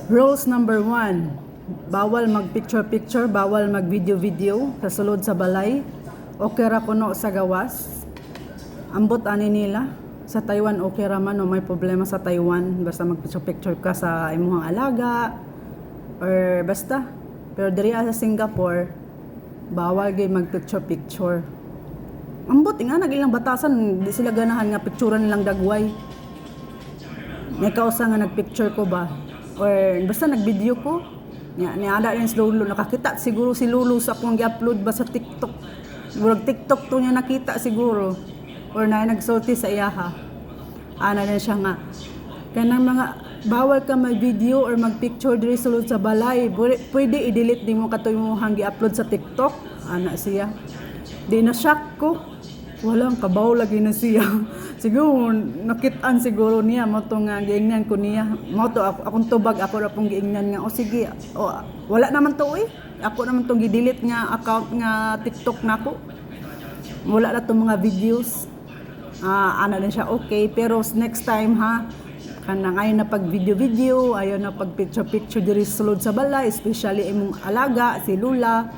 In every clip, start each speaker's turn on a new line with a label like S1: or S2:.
S1: Rules number 1, bawal mag-picture-picture, bawal mag-video-video sa sulod sa balay. Okay ra kuno sa gawas. Ambot ani nila. Sa Taiwan okay ra man, no may problema sa Taiwan basta mag-picture-picture ka sa imong alaga or basta. Pero diri sa Singapore, bawal gyud mag-picture-picture. Ambot nga nagilang batasan, di sila ganahan nga picturean nilang dagway. May kausa nga nagpicture ko ba? Or basta nag-video ko. Niada rin si Lulu. Nakakita siguro si Lulu sa akong gi-upload ba sa TikTok. Murag TikTok to niya nakita siguro. Or na nagsulti sa iyaha. Ana din siya nga. Kanang mga bawal ka mag-video or mag-picture diri sulod sa balay. Pwede i-delete din mo katoy mo hang gi-upload sa TikTok. Ana siya. Di na shock ko. Walang kabaw lagi na siya. Siguro nakitaan siguro niya mo to nga giingnan ko niya. Mo to akong tubag ako ra pong giingnan nga o sige. O wala naman to Ako naman tong gi-delete nga account nga TikTok nako. Wala na tong mga videos. Ana din siya okay pero next time ha kanang ayon na pag video ayon na pag picture diri sulod sa balay especially imong alaga si Lula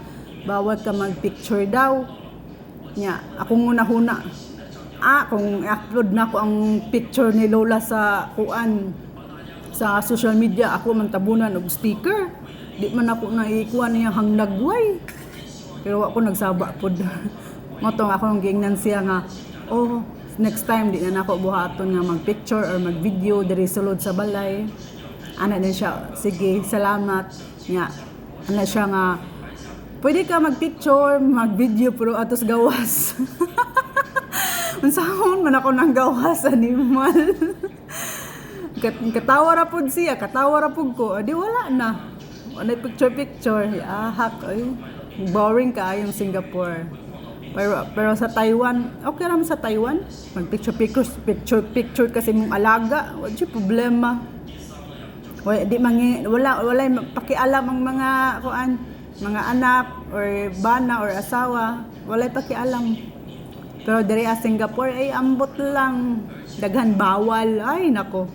S1: bawal ka mag-picture daw nya akong una-huna kung i-upload na ko ang picture ni Lola sa kuan sa social media ako man tabunan og sticker di man ako na ikuan niya hang nagway pero ako nagsaba pod motong ako nang giingnan siya nga next time di na ako buhaton nga mag-picture or mag-video diri sulod sa balay. Ana din siya, sige, salamat. Nya, ana siya nga, pwede ka mag-picture, mag-video pero atos gawas. Unsahon man ako nang gawas animal. Katawa ra pud siya, katawa ra pud ko. Di wala na. Wala picture. Hak ay. Boring ka yung Singapore. Pero sa Taiwan, okay naman sa Taiwan. Picture kasi mong alaga. Wala siya problema. Wala pakialam ang mga anak or bana or asawa. Wala pakialam. Pero diri sa Singapore ay ambot lang. Daghan bawal. Ay nako.